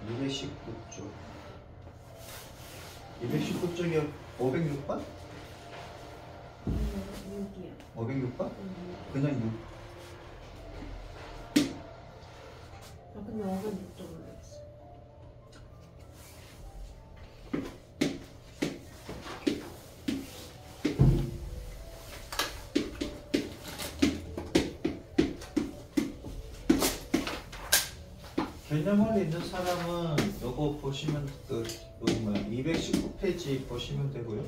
219쪽. 219쪽이 506번? 6이요. 506번? 그냥 6. 아 근데 506쪽으로 했어. 개념을 있는 사람은 요거 보시면 219페이지 보시면 되고요.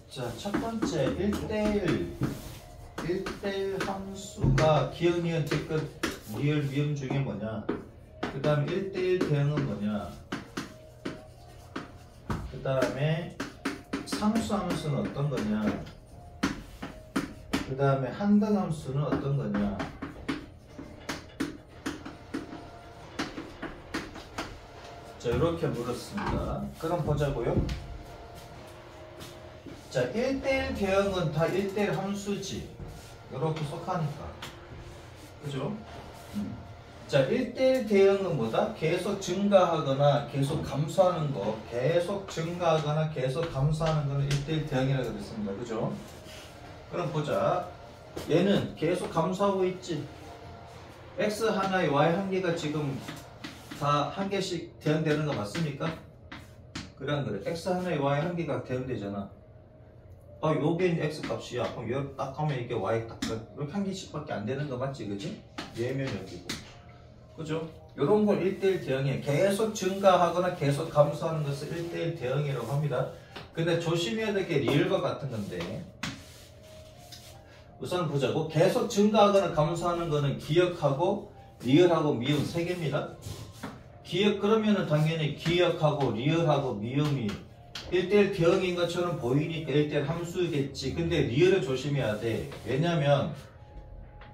자, 첫 번째 1대1 함수가 기억, 니은, 뒤끝, 리을, 미음 중에 뭐냐? 그 다음에 1대1 대응은 뭐냐? 그 다음에 상수 함수는 어떤 거냐? 그 다음에 한등 함수는 어떤 거냐? 자, 이렇게 물었습니다. 그럼 보자고요. 자, 1대1 대응은 다 1대1 함수지. 이렇게 속하니까. 그죠? 자, 1대1 대응은 뭐다? 계속 증가하거나 계속 감소하는 거. 계속 증가하거나 계속 감소하는 거는 1대1 대응이라고 그랬습니다. 그죠? 그럼 보자. 얘는 계속 감소하고 있지. x 하나에 y 한 개가 지금 다 한 개씩 대응되는 거 맞습니까? 그래 안 그래? x 하나에 y 한 개가 대응되잖아. 요게 x 값이야. 그럼 여기 딱 하면 이게 y 딱 이렇게 한 개씩밖에 안 되는 거 맞지, 그지? 얘면 여기고, 그죠? 요런 걸 1대1 대응해. 계속 증가하거나 계속 감소하는 것을 1대1 대응이라고 합니다. 근데 조심해야 될 게 리을과 같은 건데, 우선 보자고. 계속 증가하거나 감소하는 거는 기억하고 리을하고 미음 세 개입니다. 기억 그러면은 당연히 기억하고 리을하고 미음이 1대1 대응인 것처럼 보이니까 1대1 함수겠지. 근데 리을을 조심해야 돼. 왜냐면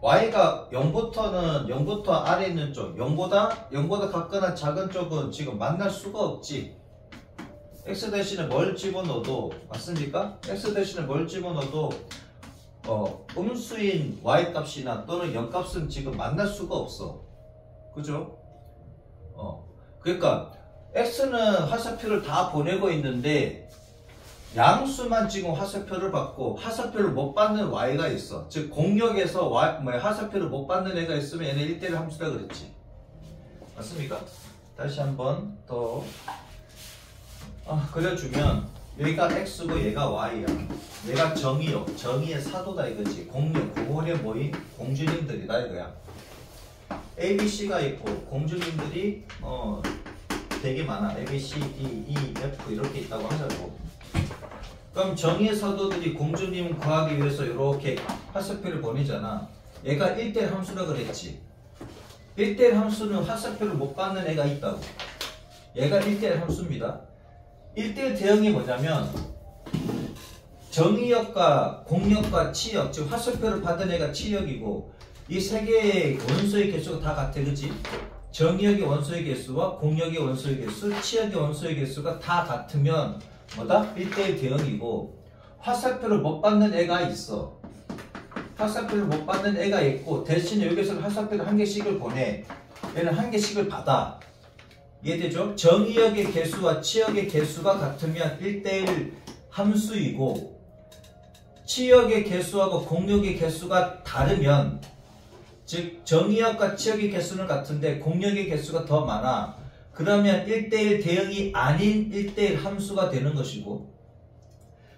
y가 0부터 아래 있는 쪽, 0보다 같거나 작은 쪽은 지금 만날 수가 없지. x 대신에 뭘 집어넣어도, 맞습니까? x 대신에 뭘 집어넣어도 음수인 y 값이나 또는 0 값은 지금 만날 수가 없어. 그죠? 그러니까 x는 화살표를 다 보내고 있는데 양수만 지금 화살표를 받고 화살표를 못 받는 y가 있어. 즉 공역에서 화살표를 못 받는 애가 있으면 얘는 1대1 함수라 그랬지. 맞습니까? 다시 한번 더 그려주면 여기가 x고 얘가 y야. 얘가 정의의 사도다 이거지. 공역, 공원에 모인 공주님들이다 이거야. A, B, C가 있고 공주님들이 되게 많아. A, B, C, D, E, F 이렇게 있다고 하자고. 그럼 정의의 사도들이 공주님 구하기 위해서 이렇게 화살표를 보내잖아. 얘가 1대1 함수라 그랬지. 1대1 함수는 화살표를 못 받는 애가 있다고. 얘가 1대1 함수입니다. 1대1 대응이 뭐냐면 정의역과 공역과 치역, 즉 화살표를 받은 애가 치역이고 이 세 개의 원소의 개수가 다 같아, 그치? 정의역의 원소의 개수와 공역의 원소의 개수, 치역의 원소의 개수가 다 같으면 뭐다? 1대1 대응이고 화살표를 못 받는 애가 있어. 화살표를 못 받는 애가 있고 대신에 여기서 화살표를 한 개씩을 보내. 얘는 한 개씩을 받아. 이해되죠? 정의역의 개수와 치역의 개수가 같으면 1대1 함수이고 치역의 개수하고 공역의 개수가 다르면 즉 정의역과 치역의 개수는 같은데 공역의 개수가 더 많아. 그러면 1대1 대응이 아닌 1대1 함수가 되는 것이고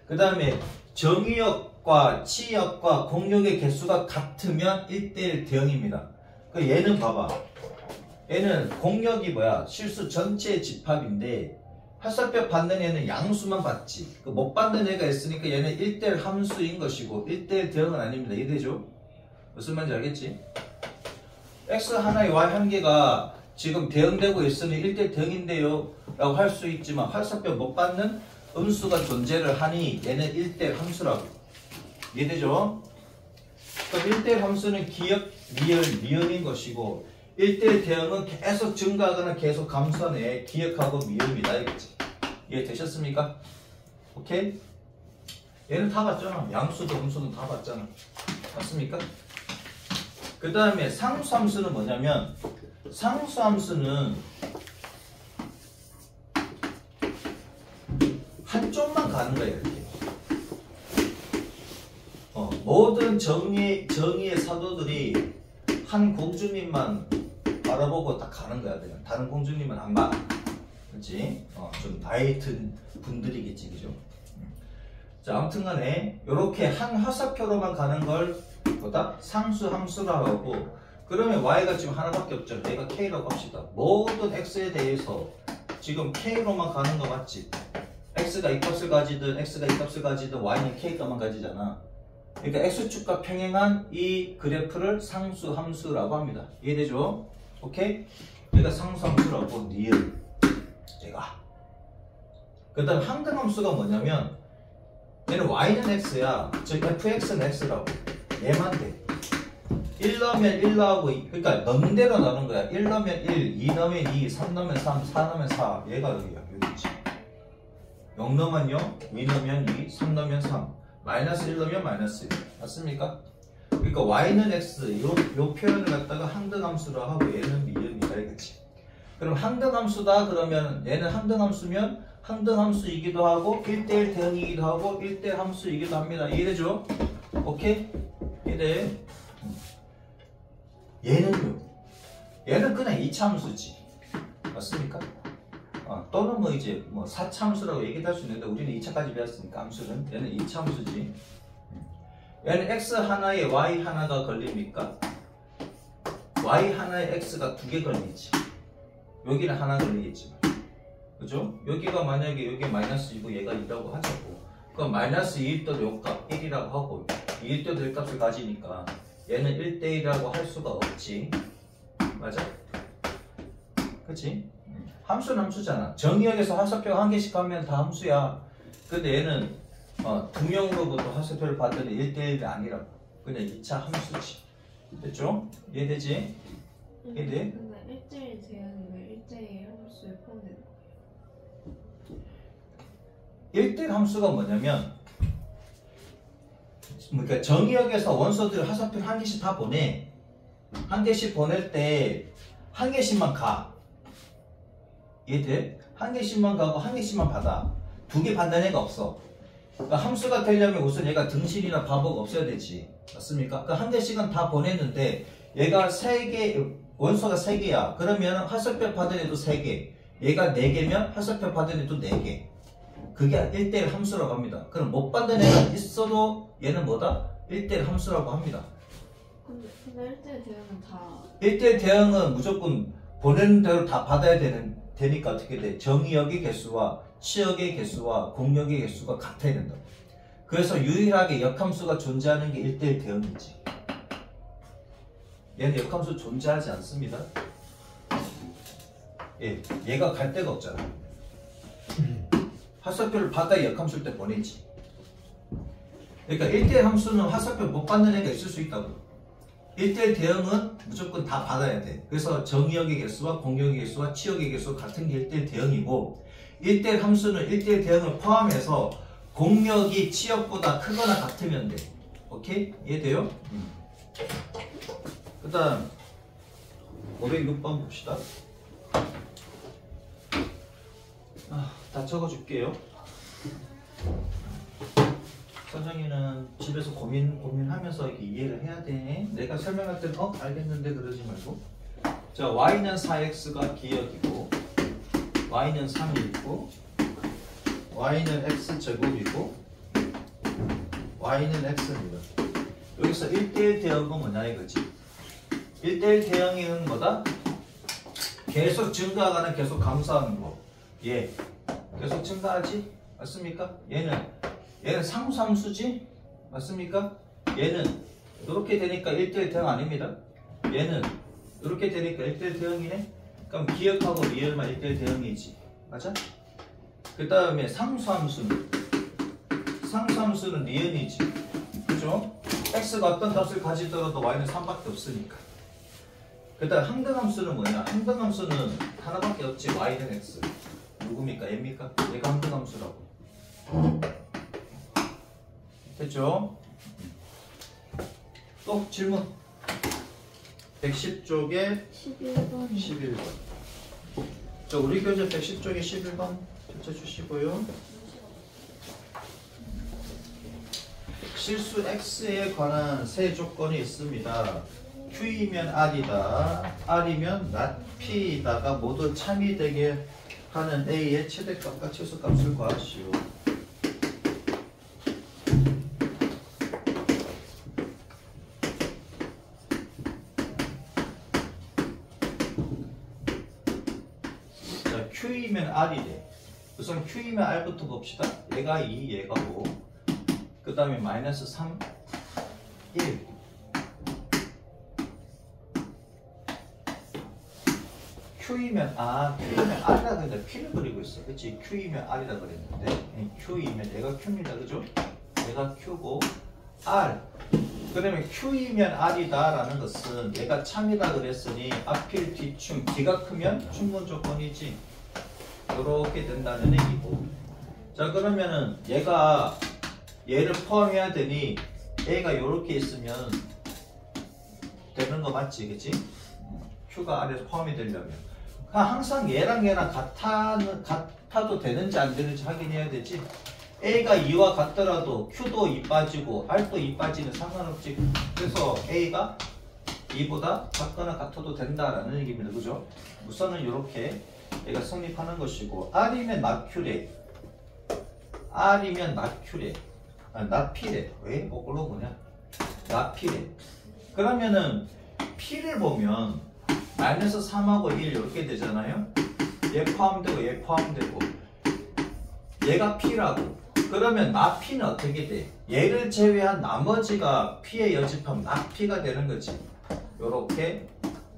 그 다음에 정의역과 치역과 공역의 개수가 같으면 1대1 대응입니다. 얘는 봐봐. 얘는 공역이 뭐야? 실수 전체 집합인데 화살표 받는 애는 양수만 받지. 못 받는 애가 있으니까 얘는 1대1 함수인 것이고 1대1 대응은 아닙니다. 이해되죠? 무슨 말인지 알겠지? x 하나에 y 한 개가 지금 대응되고 있으니 1대1 대응인데요 라고 할 수 있지만 화살표 못 받는 음수가 존재를 하니 얘는 1대1 함수라고. 이해되죠? 그럼 1대1 함수는 기역, 미열, 미음인 것이고 1대1 대응은 계속 증가하거나 계속 감소하는 애 기역하고 미음이다 이거지. 이해되셨습니까? 오케이? 얘는 다 봤잖아. 양수도 음수도 다 봤잖아. 맞습니까? 그 다음에 상수함수는 뭐냐면 상수함수는 한쪽만 가는 거야 이렇게. 모든 정의의 사도들이 한 공주님만 바라보고 딱 가는 거야. 그냥 다른 공주님은 안 봐. 그렇지? 좀 나이든 분들이겠지, 그죠? 자, 아무튼간에 이렇게 한 화살표로만 가는 걸 보다 상수함수라고 하고, 그러면 y가 지금 하나밖에 없죠. 얘가 k라고 합시다. 모든 x에 대해서 지금 k로만 가는 거 맞지? x가 이 값을 가지든 x가 이 값을 가지든 y는 k 값만 가지잖아. 그러니까 x축과 평행한 이 그래프를 상수함수라고 합니다. 이해되죠? 오케이? 얘가 상수함수라고 니은 얘가. 그 다음 항등함수가 뭐냐면 얘는 y는 x야. 즉 fx는 x라고. 얘만 돼. 1 넣으면 1 나오고, 그러니까 넣는 대로 나오는 거야. 1 넣으면 1, 2 넣으면 2, 3 넣으면 3, 4 넣으면 4. 얘가 여기야. 여기지. 0 넣으면 0, 2 넣으면 2, 3 넣으면 3. 마이너스 1 넣으면 마이너스 1. 맞습니까? 그러니까 y는 x, 요 표현을 갖다가 항등함수로 하고 얘는 미음이다. 이거지. 그럼 항등함수다 그러면 얘는 항등함수면 항등함수이기도 하고 1대1 대응이기도 하고 1대1 함수이기도 합니다. 이해되죠? 오케이? 이해돼? 얘는 그냥 2차 함수지. 맞습니까? 또는 뭐 이제 뭐 4차 함수라고 얘기할 수 있는데 우리는 2차까지 배웠으니까 함수는 얘는 2차 함수지. 얘는 x 하나에 y 하나가 걸립니까? y 하나에 x가 2개 걸리지. 여기는 하나 걸리겠지만, 그죠? 여기가 만약에 여기 마이너스 2고 얘가 2라고 하자고. 그럼 마이너스 2일 때도 요값 1이라고 하고 2일 때도 이 값을 가지니까 얘는 1대1이라고 할 수가 없지. 맞아? 그치? 함수는 함수잖아. 정의역에서 화살표가 한 개씩 가면 다 함수야. 근데 얘는 2명으로부터 화살표를 받더니 1대1이 아니라고. 그냥 2차 함수지. 됐죠? 이해되지? 이해돼? 근데 1대1 대응이면 1대1 함수에 포함되는 거야. 1대1 함수가 뭐냐면 그러니까 정의역에서 원소들 화살표를 한 개씩 다 보내. 한 개씩 보낼 때 한 개씩만 가. 이해돼? 한 개씩만 가고 한 개씩만 받아. 2개 받는 애가 없어. 그러니까 함수가 되려면 우선 얘가 등식이나 바보가 없어야 되지. 맞습니까? 그러니까 한 개씩은 다 보냈는데 얘가 3개, 원소가 3개야. 그러면 화살표 받은 애도 3개. 얘가 4개면 화살표 받은 애도 4개. 그게 1대1 함수라고 합니다. 그럼 못 받는 애가 있어도 얘는 뭐다? 1대1 함수라고 합니다. 근데 1대1 대응은 다 1대1 대응은 무조건 보내는 대로 다 받아야 되니까 어떻게 돼? 정의역의 개수와 치역의 개수와 공역의 개수가 같아야 된다. 그래서 유일하게 역함수가 존재하는 게 1대1 대응이지. 얘는 역함수 존재하지 않습니다. 얘가 갈 데가 없잖아. 화살표를 받아야 역함수일 때 보내지. 그러니까 1대1 함수는 화살표 못 받는 애가 있을 수 있다고. 1대1 대응은 무조건 다 받아야 돼. 그래서 정의역의 개수와 공역의 개수와 치역의 개수가 같은 게 1대1 대응이고, 1대1 함수는 1대1 대응을 포함해서 공역이 치역보다 크거나 같으면 돼. 오케이? 이해돼요? 그 다음 506번 봅시다. 다 적어줄게요. 선생님은 집에서 고민하면서 이렇게 이해를 해야 돼. 내가 설명할 때는 알겠는데 그러지 말고. 자, y는 4x가 기역이고 y는 3이고 y는 x제곱이고 y는 x입니다. 여기서 1대1 대응은 뭐냐 이거지. 1대1 대응은 뭐다? 계속 증가하는 계속 감소하는 거. 얘 계속 증가하지? 맞습니까? 얘는 상수함수지? 맞습니까? 얘는 이렇게 되니까 1대1 대응 아닙니다. 얘는 이렇게 되니까 1대1 대응이네? 그럼 기억하고 리얼만 1대1 대응이지. 맞아? 그 다음에 상수함수는 리언이지. 그죠? x가 어떤 값을 가지더라도 y는 3밖에 없으니까. 그 다음 항등함수는 뭐냐? 항등함수는 하나밖에 없지. y는 x. 누굽니까? 얘입니까? 얘가 항등함수라고. 됐죠? 또 질문. 110쪽에 11번. 자, 우리 교재 110쪽에 11번 펼쳐주시고요. 실수 x에 관한 세 조건이 있습니다. q이면 r이다. r이면 not p다가 모두 참이 되게 하는 a의 최대값과 최소값을 구하시오. 자, q이면 r이래. 우선 q이면 r부터 봅시다. 얘가 2, 얘가 5. 그 다음에 마이너스 3, 1. Q이면 R이라 그랬는데 P를 그리고 있어. 그치? Q이면 R이라 그랬는데 Q이면 얘가 Q입니다. 그죠? 얘가 Q고 R. 그러면 Q이면 R이다 라는 것은 얘가 참이다 그랬으니 앞필 뒤춤 D가 크면 충분 조건이지. 이렇게 된다는 얘기고. 자, 그러면은 얘를 포함해야 되니 A가 이렇게 있으면 되는 거 맞지? 그치? Q가 R에서 포함이 되려면 항상 얘랑 같아도 되는지 안 되는지 확인해야 되지. A가 2와 같더라도 Q도 2 빠지고 R도 2 빠지는 상관없지. 그래서 A가 2보다 같거나 같아도 된다라는 얘기입니다. 그죠? 우선은 이렇게 얘가 성립하는 것이고 R이면 not Q래. R이면 not Q래. not P래. 왜? 뭐걸로 보냐? not P래. 그러면은 P를 보면 마이너스 3하고 1 이렇게 되잖아요. 얘 포함되고 얘 포함되고 얘가 P라고. 그러면 not P는 어떻게 돼? 얘를 제외한 나머지가 P의 여집합 not P가 되는 거지. 요렇게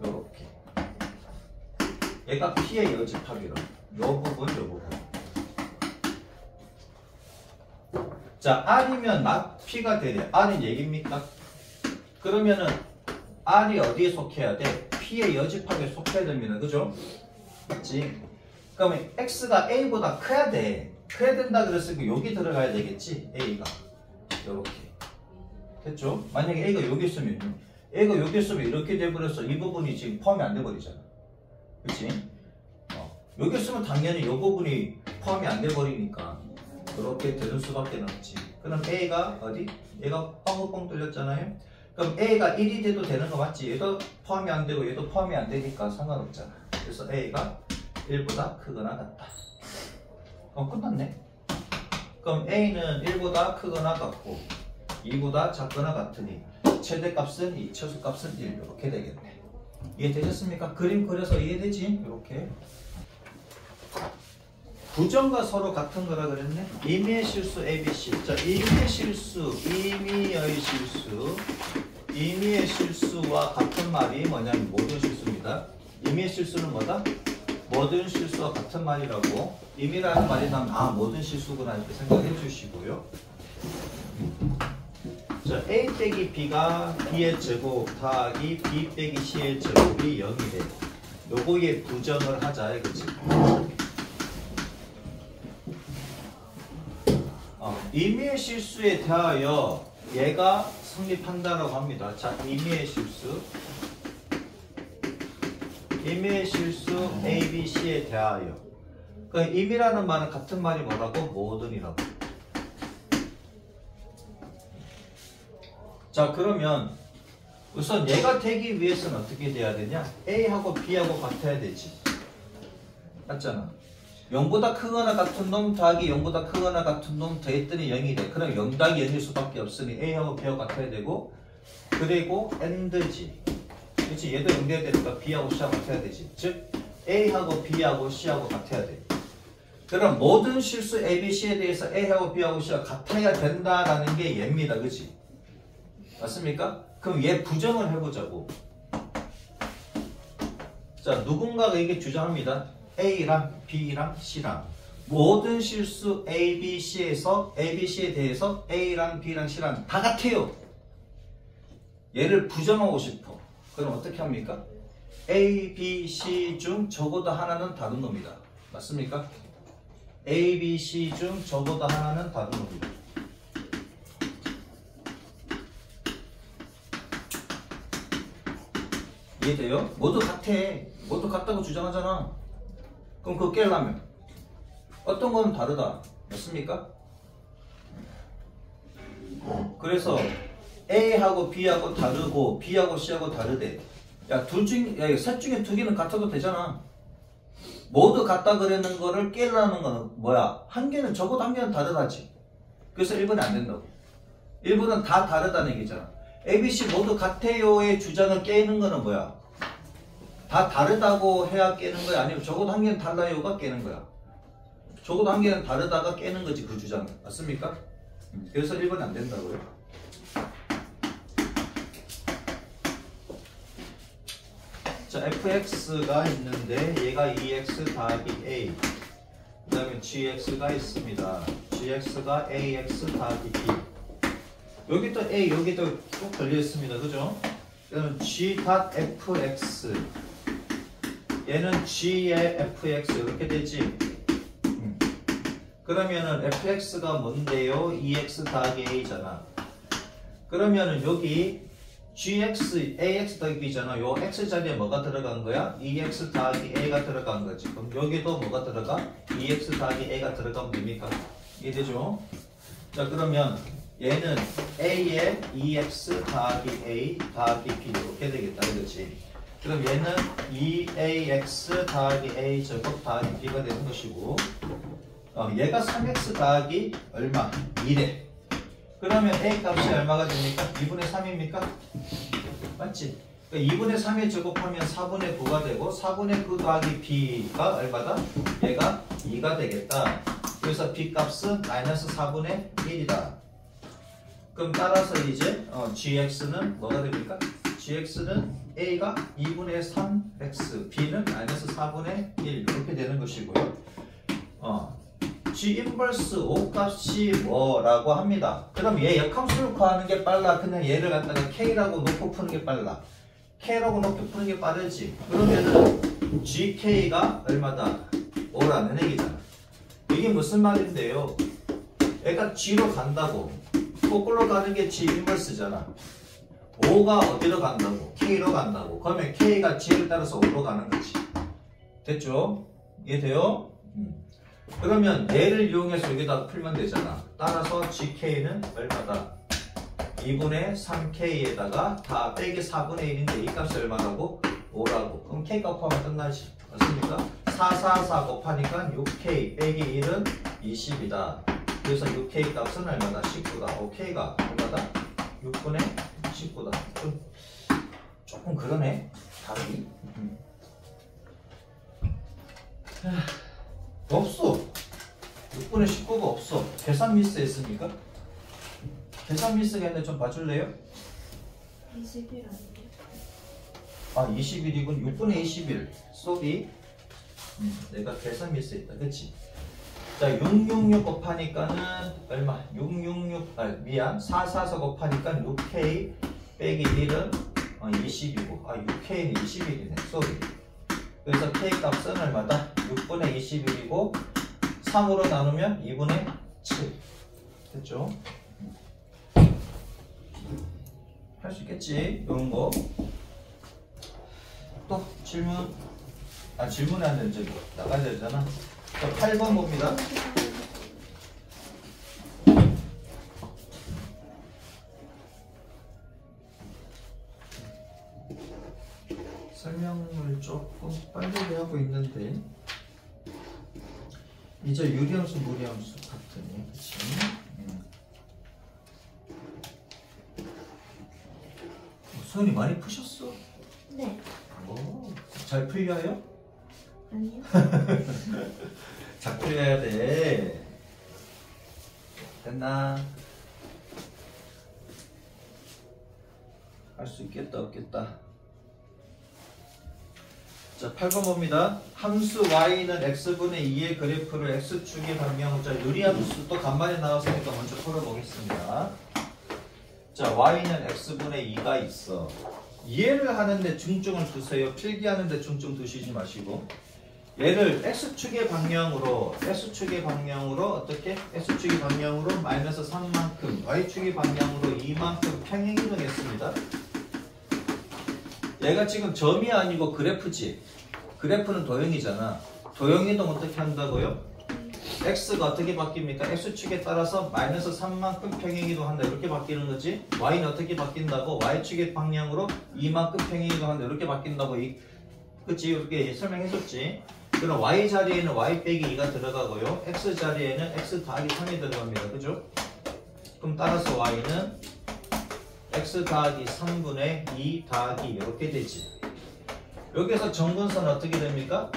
요렇게 얘가 P의 여집합이라. 요 부분 요 부분. 자, R이면 not P가 되래. R은 얘기입니까? 그러면은 R이 어디에 속해야 돼? P의 여집합에 속해야 됩니다. 그죠? 맞지? 그러면 X가 A보다 커야 돼. 커야 된다 그랬으니까 여기 들어가야 되겠지? A가. 요렇게. 됐죠? 만약에 A가 여기 있으면 이렇게 돼버려서 이 부분이 지금 포함이 안 돼버리잖아. 그치? 여기 있으면 당연히 이 부분이 포함이 안 돼버리니까 이렇게 되는 수밖에 없지. 그럼 A가 어디? 얘가 뻥뻥 뚫렸잖아요? 그럼 A가 1이 돼도 되는 거 맞지? 얘도 포함이 안 되고 얘도 포함이 안 되니까 상관없잖아. 그래서 A가 1보다 크거나 같다. 끝났네. 그럼 A는 1보다 크거나 같고 2보다 작거나 같으니 최대값은 2, 최소값은 1 이렇게 되겠네. 이해되셨습니까? 그림 그려서 이해되지? 이렇게. 부정과 서로 같은 거라 그랬네. 임의의 실수 ABC. 자, 임의의 실수, 임의의 실수와 같은 말이 뭐냐면 모든 실수입니다. 임의의 실수는 뭐다? 모든 실수와 같은 말이라고. 임의라는 말이 나면 모든 실수구나 이렇게 생각해 주시고요. 자, A 빼기 B가 B의 제곱 더하기 B 빼기 C의 제곱이 0이래. 요거에 부정을 하자, 그치? 임의의 실수에 대하여 얘가 성립한다라고 합니다. 자, 임의의 실수 A, B, C에 대하여. 그 임의라는 말은 같은 말이 뭐라고? 모든이라고. 자, 그러면 우선 얘가 되기 위해서는 어떻게 돼야 되냐? A하고 B하고 같아야 되지. 맞잖아. 0보다 크거나 같은 놈 더하기 0보다 크거나 같은 놈 더했더니 0이 돼. 그럼 0 더하기 0일 수밖에 없으니 A하고 B하고 같아야 되고, 그리고 AND지. 그렇지? 얘도 0 돼야 되니까 B하고 C하고 같아야 되지. 즉 A하고 B하고 C하고 같아야 돼. 그럼 모든 실수 A, B, C에 대해서 A하고 B하고 C가 같아야 된다라는 게 얘입니다. 그치? 맞습니까? 그럼 얘 부정을 해보자고. 자, 누군가가 이게 주장합니다. A랑 B랑 C랑 모든 실수 A, B, C에서 A, B, C에 대해서 A랑 B랑 C랑 다 같아요. 얘를 부정하고 싶어. 그럼 어떻게 합니까? A, B, C 중 적어도 하나는 다른 놈이다. 맞습니까? A, B, C 중 적어도 하나는 다른 놈이다. 이해돼요? 모두 같아. 모두 같다고 주장하잖아. 그럼 그거 깨려면 어떤 거는 다르다. 맞습니까? 그래서 A하고 B하고 다르고 B하고 C하고 다르대. 야, 셋 중에 두 개는 같아도 되잖아. 모두 같다 그러는 거를 깨려는 거는 뭐야? 한 개는 적어도 한 개는 다르다지. 그래서 1번이 안 된다고. 1번은 다 다르다는 얘기잖아. A, B, C 모두 같아요의 주장을 깨는 거는 뭐야? 다 다르다고 해야 깨는 거야? 아니면 적어도 한 개는 달라요가 깨는 거야? 적어도 한 개는 다르다가 깨는 거지, 그 주장은. 맞습니까? 그래서 1번이 안 된다고요. 자, fx가 있는데 얘가 2x 더하기 a, 그 다음에 gx가 있습니다. gx가 ax 더하기 b. 여기 또 a, 여기 또 꼭 걸려있습니다. 그죠? 그러면 g.fx, 얘는 g의 fx 이렇게 되지. 그러면은 fx가 뭔데요? 2x 더하기 a잖아. 그러면은 여기 gx, ax 더하기 b잖아. 요 x 자리에 뭐가 들어간 거야? 2x 더하기 a가 들어간 거지. 그럼 여기도 뭐가 들어가? 2x 더하기 a가 들어가면 됩니까? 이해되죠? 자, 그러면 얘는 a에 2x 더하기 a 더하기 b 이렇게 되겠다. 이거지. 그럼 얘는 2ax 더하기 a 제곱 더하기 b가 되는 것이고, 얘가 3x 더하기 얼마? 2래. 그러면 a 값이 얼마가 됩니까? 2분의 3입니까? 맞지? 그러니까 2분의 3에 제곱하면 4분의 9가 되고 4분의 9 더하기 b가 얼마다? 얘가 2가 되겠다. 그래서 b 값은 마이너스 4분의 1이다. 그럼 따라서 이제 gx는 뭐가 됩니까? gx는 a가 2분의 3x, b는 마이너스 4분의 1 이렇게 되는 것이고요. G 인버스 O 값이 뭐라고 합니다. 그럼 얘 역함수를 구하는 게 빨라? 그냥 얘를 갖다가 K라고 놓고 푸는 게 빨라? K라고 놓고 푸는 게 빠르지. 그러면은 GK가 얼마다? 5라는 얘기잖아. 이게 무슨 말인데요? 얘가 G로 간다고. 거꾸로 가는 게 G 인버스잖아. 5가 어디로 간다고? K로 간다고. 그러면 K가 G를 따라서 5로 가는 거지. 됐죠? 이해돼요? 그러면 얘를 이용해서 여기다 풀면 되잖아. 따라서 GK는 얼마다? 2분의 3K에다가 다 빼기 4분의 1인데 이 값이 얼마라고? 5라고. 그럼 K 값하면 끝나지. 맞습니까? 4 곱하니까 6K 빼기 1은 20이다. 그래서 6K 값은 얼마다? 19다. OK가 얼마다? 6분의 19다. 조금 그러네. 답이. 없어. 6분의 19가 없어. 계산 미스 했습니까? 계산 미스가 있는데 좀 봐줄래요? 21 아니에요? 아, 21이군. 6분의 21. 쏘리. 내가 계산 미스 했다. 그치? 자, 666 곱하니까는 얼마? 4 곱하니까 6K 빼기 1은 20이고. 아, 6K는 21이네. 쏘리. 그래서 K 값은 얼마다? 6분의 21이고 3으로 나누면 2분의 7. 됐죠? 할 수 있겠지? 이런 거. 또 질문. 질문이 안 되는 저기 나가야 되잖아. 자, 8번 봅니다. 설명을 조금 빨리 하고 있는데 이제 유리함수 무리함수 같으니 그치? 수현이 많이 푸셨어? 네. 잘 풀려요? 아니요. 작별해야 돼. 됐나? 할 수 있겠다 없겠다. 자, 8번 봅니다. 함수 y는 x분의 2의 그래프를 x축의 방향으로, 자, 유리함수 또 간만에 나왔으니까 먼저 풀어보겠습니다. 자, y는 x분의 2가 있어. 이해를 하는데 중점을 두세요. 필기하는데 중점 두시지 마시고. 얘를 x축의 방향으로 어떻게? x축의 방향으로 마이너스 3만큼, y축의 방향으로 2만큼 평행이동했습니다. 얘가 지금 점이 아니고 그래프지. 그래프는 도형이잖아. 도형이동 어떻게 한다고요? x가 어떻게 바뀝니까? x축에 따라서 마이너스 3만큼 평행이동한다. 이렇게 바뀌는 거지. y는 어떻게 바뀐다고? y축의 방향으로 2만큼 평행이동한다. 이렇게 바뀐다고. 그치? 이렇게 설명했었지. 그럼 y 자리에는 y 빼기 2가 들어가고요. x 자리에는 x 더하기 3이 들어갑니다. 그죠? 그럼 따라서 y는 x 더하기 3분의 2 더하기 이렇게 되지. 여기서 정근선 어떻게 됩니까?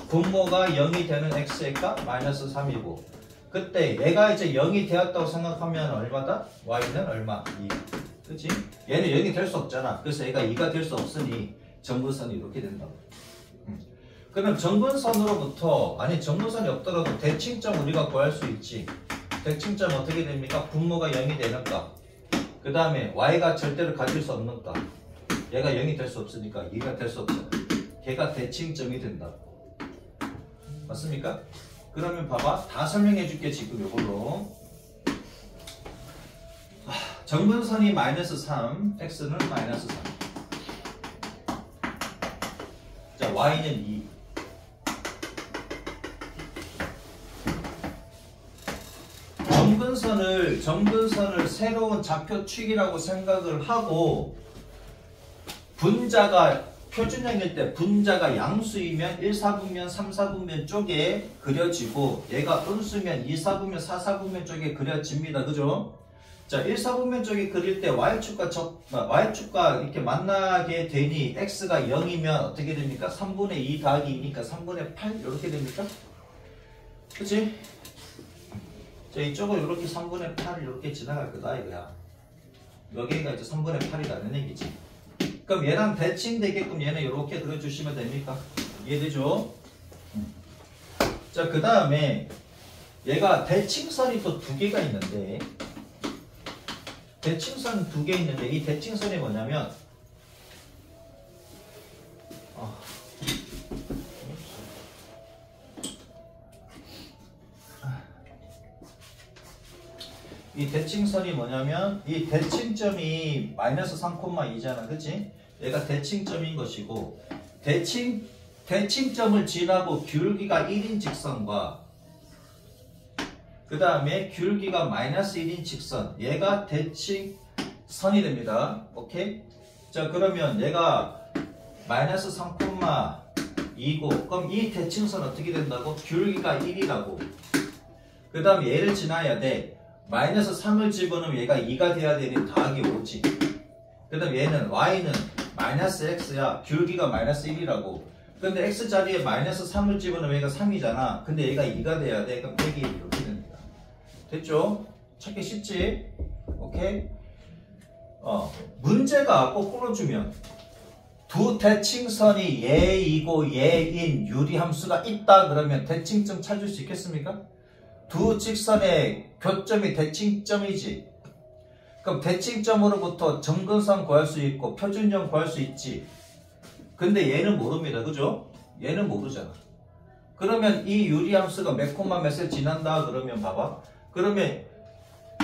분모가 0이 되는 x의 값 마이너스 3이고, 그때 얘가 이제 0이 되었다고 생각하면 얼마다? y는 얼마? 2. 그치? 얘는 0이 될 수 없잖아. 그래서 얘가 2가 될 수 없으니 정근선이 이렇게 된다고. 그러면 정근선으로부터, 아니 정근선이 없더라도 대칭점 우리가 구할 수 있지. 대칭점 어떻게 됩니까? 분모가 0이 되는 값. 그 다음에 y가 절대로 가질 수 없는 값. 얘가 0이 될 수 없으니까 2가 될 수 없잖아. 걔가 대칭점이 된다. 맞습니까? 그러면 봐봐. 다 설명해 줄게 지금 요걸로. 정근선이 마이너스 3, x는 마이너스 3. 자, y는 2. 정근선을 새로운 좌표축이라고 생각을 하고, 분자가 표준형일 때 분자가 양수이면 1, 4분면, 3, 4분면 쪽에 그려지고, 얘가 음수면 2, 4분면, 4, 4분면 쪽에 그려집니다. 그죠? 자, 1, 4분면 쪽에 그릴 때 y축과 이렇게 만나게 되니 x가 0이면 어떻게 됩니까? 3분의 2 더하기 2니까 3분의 8 이렇게 됩니까? 그치? 자, 이쪽은 이렇게 3분의 8이 이렇게 지나갈 거다 이거야. 여기가 이제 3분의 8이라는 얘기지. 그럼 얘랑 대칭되게끔 얘는 이렇게 그려주시면 됩니까? 이해되죠? 자, 그 다음에 얘가 대칭선이 또 2개가 있는데, 대칭선 2개 있는데, 이 대칭선이 뭐냐면, 이 대칭선이 뭐냐면, 이 대칭점이 마이너스 3,2잖아. 그치? 얘가 대칭점인 것이고, 대칭점을 지나고 기울기가 1인 직선과, 그 다음에 기울기가 마이너스 1인 직선, 얘가 대칭선이 됩니다. 오케이? 자, 그러면 얘가 마이너스 3,2고, 그럼 이 대칭선 어떻게 된다고? 기울기가 1이라고. 그 다음에 얘를 지나야 돼. 마이너스 3을 집어넣으면 얘가 2가 돼야 되니 더하기 5지. 그 다음 얘는 y는 마이너스 x야. 기울기가 마이너스 1이라고. 근데 x 자리에 마이너스 3을 집어넣으면 얘가 3이잖아. 근데 얘가 2가 돼야 돼. 그럼 빼기 1 이렇게 됩니다. 됐죠? 찾기 쉽지? 오케이? 문제가 거꾸로 주면 두 대칭선이 얘이고 얘인 유리함수가 있다 그러면 대칭점 찾을 수 있겠습니까? 두 직선의 교점이 대칭점이지. 그럼 대칭점으로부터 정근선 구할 수 있고 표준점 구할 수 있지. 근데 얘는 모릅니다. 그죠? 얘는 모르잖아. 그러면 이 유리함수가 몇 콤마 몇을 지난다 그러면 봐봐. 그러면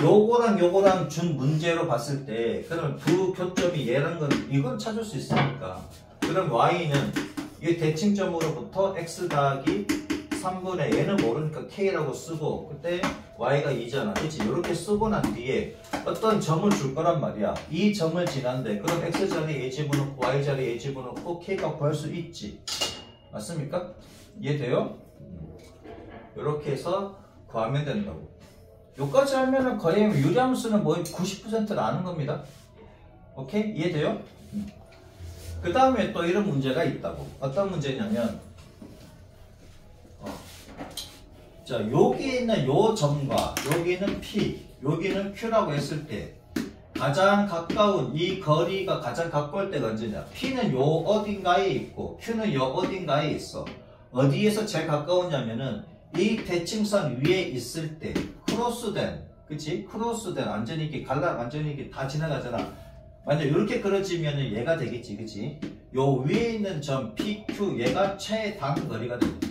요거랑 준 문제로 봤을 때 그러면 두 교점이 얘란 건 이건 찾을 수 있으니까. 그럼 y는 이 대칭점으로부터 x 더하기 3분의 얘는 모르니까 k라고 쓰고 그때 y가 2잖아. 그치? 이렇게 쓰고 난 뒤에 어떤 점을 줄 거란 말이야. 이 점을 지난데 그럼 x 자리에 a 집어넣고 y 자리에 a 집어넣고 k가 구할 수 있지. 맞습니까? 이해돼요? 이렇게 해서 구하면 된다고. 여기까지 하면은 거의 유리함수는 뭐 90%는 아는 겁니다. 오케이? 이해돼요? 그 다음에 또 이런 문제가 있다고. 어떤 문제냐면 자, 여기 있는 요 점과 여기는 P, 여기는 Q라고 했을 때 가장 가까운 이 거리가 가장 가까울 때가 언제냐? P는 요 어딘가에 있고 Q는 요 어딘가에 있어. 어디에서 제일 가까우냐면은 이 대칭선 위에 있을 때 크로스된, 그치? 크로스된 완전히 이렇게 완전히 이렇게 다 지나가잖아. 만약 이렇게 그려지면은 얘가 되겠지, 그치? 요 위에 있는 점 PQ 얘가 최단 거리가 됩니다.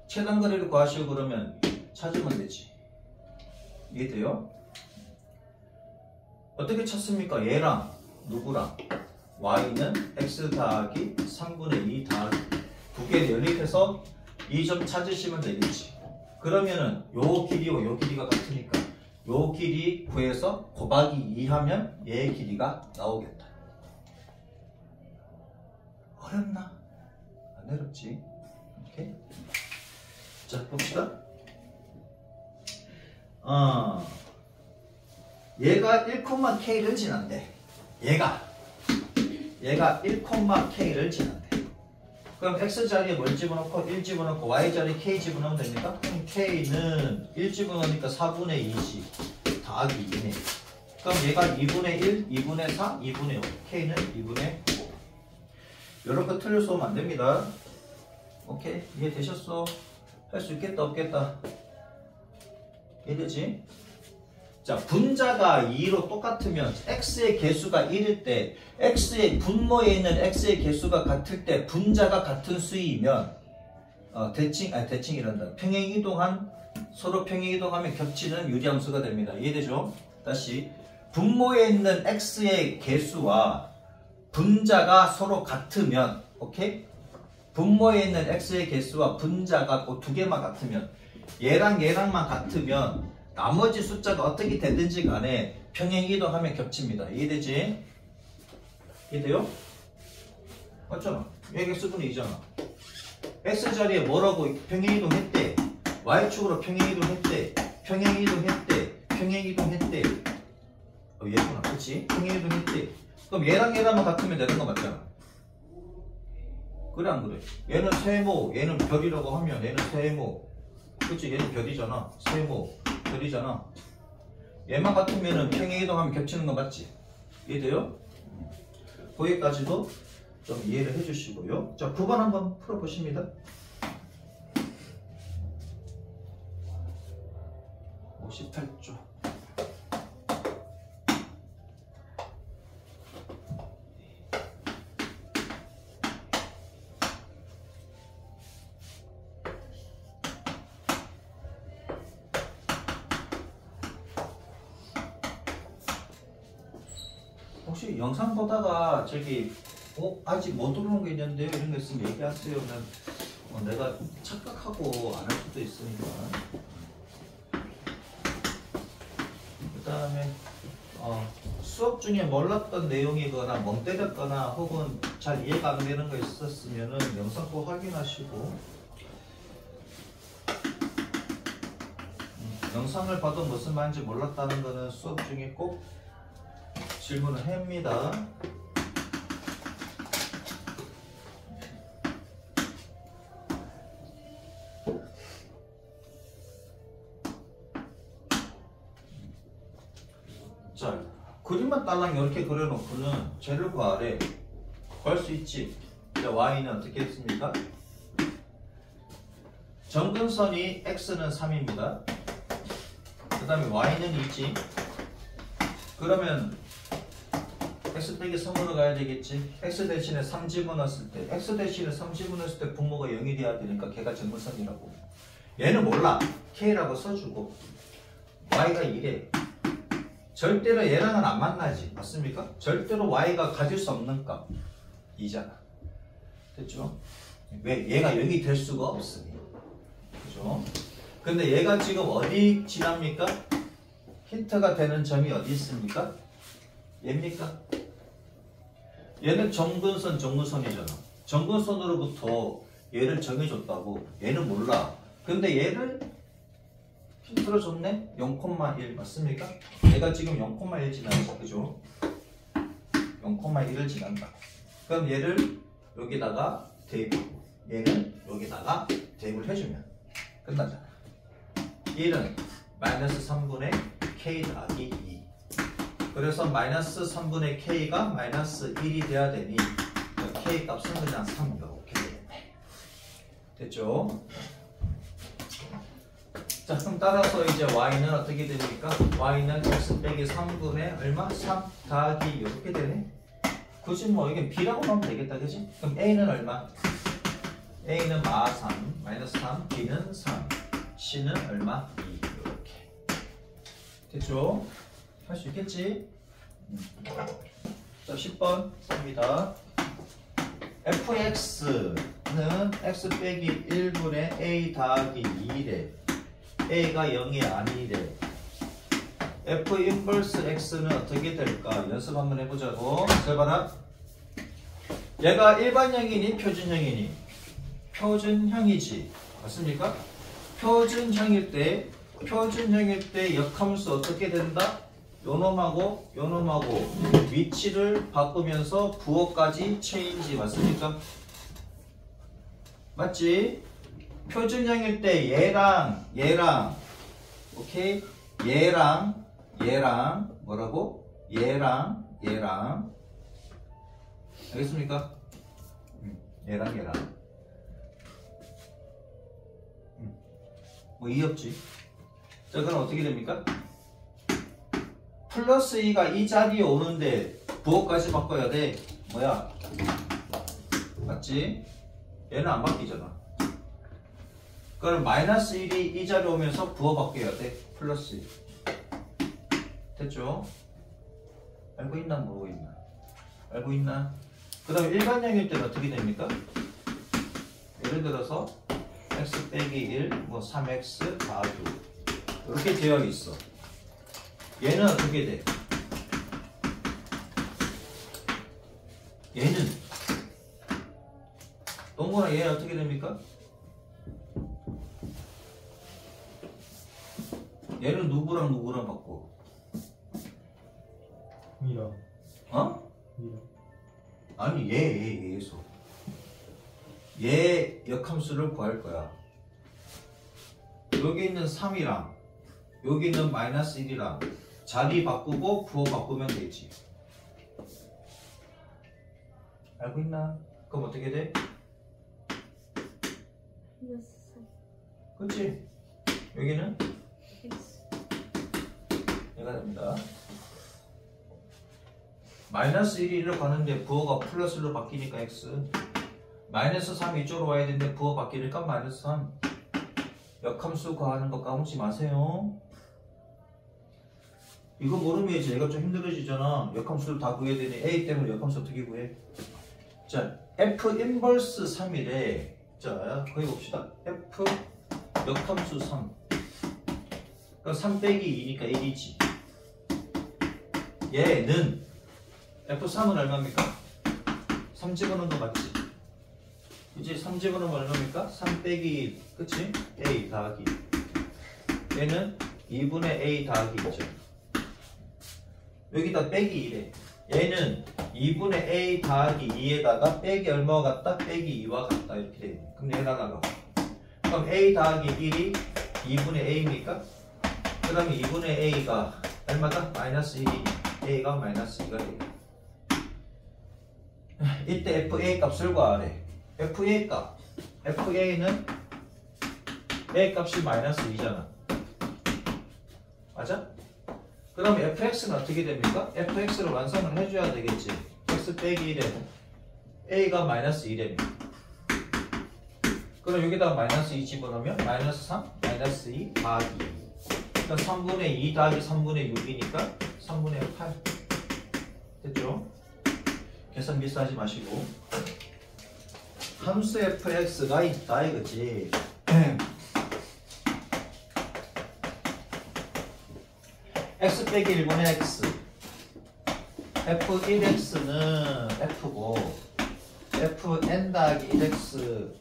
최단 거리를 구하시고 그러면 찾으면 되지. 이해돼요? 어떻게 찾습니까? 얘랑 누구랑? y는 x 더하기 3분의 2 더하기 두 개를 연립해서 이 점 찾으시면 되겠지. 그러면은 요 길이와 요 길이가 같으니까 요 길이 구해서 곱하기 2 하면 얘의 길이가 나오겠다. 어렵나? 안 어렵지? 오케이. 자, 봅시다. 얘가 1,k를 지난대. 얘가 1,k를 지난대. 그럼 x자리에 뭘 집어넣고 1 집어넣고 y자리에 k 집어넣으면 됩니까? 그럼 k는 1 집어넣으니까 4분의 2지 더하기 2네. 그럼 얘가 2분의 1, 2분의 4, 2분의 5. k는 2분의 5. 이렇게 틀려서 오면 안 됩니다. 오케이? 이해되셨어? 할 수 있겠다 없겠다? 이해되지? 자, 분자가 2로 똑같으면 x의 개수가 1일 때 x의 분모에 있는 x의 개수가 같을 때 분자가 같은 수이면 대칭이란다. 평행이동한 서로 평행이동하면 겹치는 유리함수가 됩니다. 이해되죠? 다시 분모에 있는 x의 개수와 분자가 서로 같으면 오케이? 분모에 있는 x의 개수와 분자가 그 두 개만 같으면 얘랑 얘랑만 같으면 나머지 숫자가 어떻게 되든지 간에 평행이동하면 겹칩니다. 이해되지? 이해돼요? 맞잖아. 여기 x분의 2잖아. x자리에 뭐라고 평행이동했대? y축으로 평행이동했대. 평행이동했대. 얘구나. 그치? 평행이동했대. 그럼 얘랑 얘랑만 같으면 되는 거 맞잖아. 그래 안 그래? 얘는 세모, 얘는 별이라고 하면 얘는 세모. 그치? 얘는 별이잖아. 세모, 별이잖아. 얘만 같으면은 평행이동하면 겹치는 거 맞지? 이해돼요? 거기까지도 좀 이해를 해주시고요. 자, 9번 한번 풀어보십니다. 58조. 혹시 영상 보다가 저기 아직 못 들어온 게 있는데요 이런 거 있으면 얘기하세요. 내가 착각하고 안 할 수도 있으니까. 그 다음에 수업 중에 몰랐던 내용이거나 멍 때렸거나 혹은 잘 이해가 안 되는 거 있었으면은 영상 꼭 확인하시고 영상을 봐도 무슨 말인지 몰랐다는 거는 수업 중에 꼭 질문을 합니다. 자, 그림만 딸랑 이렇게 그려놓고는 쟤를 구하래. 구할 수 있지. 자, y는 어떻게 했습니까? 점근선이 x는 3입니다. 그 다음에 y는 2지. 그러면 x 빼기 3으로 가야 되겠지. x 대신에 3 집어넣었을 때 x 대신에 3 집어넣었을 때 분모가 0이 돼야 되니까 걔가 점근선이라고. 얘는 몰라. k라고 써주고 y가 1에 절대로 얘랑은 안 만나지. 맞습니까? 절대로 y가 가질 수 없는 값 2잖아. 됐죠? 왜? 얘가 0이 될 수가 없으니. 그죠? 근데 얘가 지금 어디 지납니까? 힌트가 되는 점이 어디 있습니까? 얘입니까? 얘는 점근선, 정근선이잖아. 정근선으로부터 얘를 정해줬다고. 얘는 몰라. 근데 얘를 힌트로 줬네? 0,1 맞습니까? 얘가 지금 0,1 지나죠. 그죠? 0,1을 지난다. 그럼 얘를 여기다가 대입하고 얘는 여기다가 대입을 해주면 끝나잖아. 1은 마이너스 3분의 k 더하기 2. 그래서 마이너스 3분의 k가 마이너스 1이 돼야 되니 k 값은 그냥 3 이렇게 되겠네. 됐죠? 자, 그럼 따라서 이제 y는 어떻게 됩니까? y는 x 빼기 3분의 얼마? 3 더하기 이렇게 되네. 굳이 뭐 이게 b라고 하면 되겠다, 그지? 그럼 a는 얼마? a는 마 3, 마이너스 3, b는 3, c는 얼마? 2 이렇게. 됐죠? 할 수 있겠지? 자, 10번 봅니다. fx는 x 빼기 1분의 a 더하기 2래. a가 0이 아니래. f 인버스 x는 어떻게 될까? 연습 한번 해보자고. 잘 봐라. 얘가 일반형이니 표준형이니? 표준형이지. 맞습니까? 표준형일 때 역함수 어떻게 된다? 요놈하고 요놈하고 위치를 바꾸면서 부호까지 체인지. 맞습니까? 맞지? 표준형일 때 얘랑 오케이? 얘랑 뭐라고? 얘랑 알겠습니까? 얘랑 뭐 이 없지? 자, 그럼 어떻게 됩니까? 플러스 2가 이 자리에 오는데 부호까지 바꿔야 돼. 뭐야? 맞지? 얘는 안 바뀌잖아. 그럼 마이너스 1이 이 자리에 오면서 부호 바뀌어야 돼. 플러스 1. 됐죠? 알고 있나 모르고 있나? 알고 있나? 그 다음에 일반형일 때는 어떻게 됩니까? 예를 들어서 x 빼기 1, 뭐 3x 더하기 이렇게 되어 있어. 얘는 어떻게 돼? 얘는 동그란 얘는 어떻게 됩니까? 얘는 누구랑 바꿔? 이랑 어? 이랑 아니 얘에서 얘 역함수를 구할 거야. 여기 있는 3이랑 여기 있는 마이너스 1이랑 자리 바꾸고 부호 바꾸면 되지. 알고 있나? 그럼 어떻게 돼? 마이너스 3 그치? 여기는 x 얘가 됩니다. 마이너스 1이 1로 가는데 부호가 플러스로 바뀌니까 x. 마이너스 3이 이쪽으로 와야 되는데 부호 바뀌니까 마이너스 3. 역함수 구하는 거 까먹지 마세요. 이거 모르면 이제 얘가 좀 힘들어지잖아. 역함수를 다 구해야 되니 a 때문에 역함수 어떻게 구해? 자, f 인버스 3이래. 자, 거기 봅시다. f 역함수 3. 그럼 3 빼기 2니까 1이지. 얘는 f3은 얼마입니까? 3 집어넣은 거 맞지? 그치? 3 집어넣으면 얼마입니까? 3 빼기 1, 그치? a 더하기 얘는 2분의 a 더하기 2죠. 여기다 빼기 1에 얘는 2분의 a 더하기 2에다가 빼기 얼마와 같다? 빼기 2와 같다. 이렇게 되네. 그럼 얘가 나가. 그럼 a 더하기 1이 2분의 a입니까? 그 다음에 2분의 a가 얼마다? 마이너스 1이 a가 마이너스 2가 되겠다. 이때 fa 값을 구하래. fa 값. fa는 a 값이 마이너스 2잖아. 맞아? 그럼 fx는 어떻게 됩니까? fx를 완성을 해줘야 되겠지. x 빼기 1에 a가 마이너스 2랍니다. 그럼 여기다가 마이너스 2 집어넣으면 마이너스 3, 마이너스 2 더하기 2. 그러니까 3분의 2 더하기 3분의 6이니까 3분의 8. 됐죠? 계산 미스하지 마시고. 함수 fx가 있다 이거지. x 빼기 1분의 x. f1x는 f고 fn 더하기 1x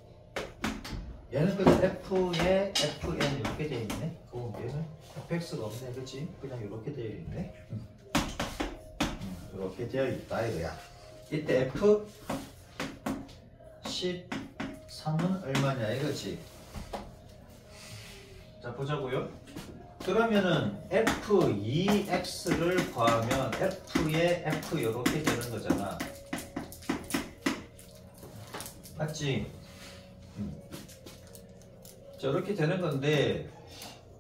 얘는 그냥 f에 fn 이렇게 되어 있네. 얘는 fx가 없네. 그치? 그냥 이렇게 되어 있네. 이렇게 되어 있다 이거야. 이때 f 10 3은 얼마냐 이거지. 자 보자고요. 그러면은 f2x를 구하면 f에 f 이렇게 되는 거잖아. 맞지? 자 이렇게 되는 건데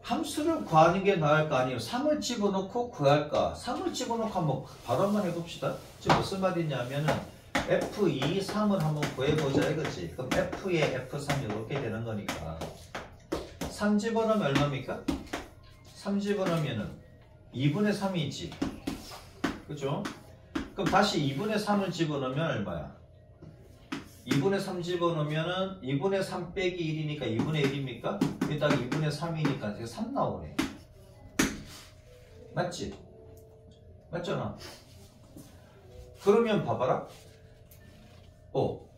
함수를 구하는 게 나을까 아니면 3을 집어넣고 구할까? 3을 집어넣고 한번 바로 한번 해봅시다. 지금 무슨 말이냐면은 f2, 3을 한번 구해보자 이거지. 그럼 f에 f3 이렇게 되는 거니까 3 집어넣으면 얼마입니까? 3 집어넣으면은 2분의 3이지. 그죠? 그럼 다시 2분의 3을 집어넣으면 얼마야? 2분의 3 집어넣으면은 2분의 3 빼기 1이니까 2분의 1입니까? 여기다가 2분의 3이니까 이게 3 나오네. 맞지? 맞잖아. 그러면 봐봐라.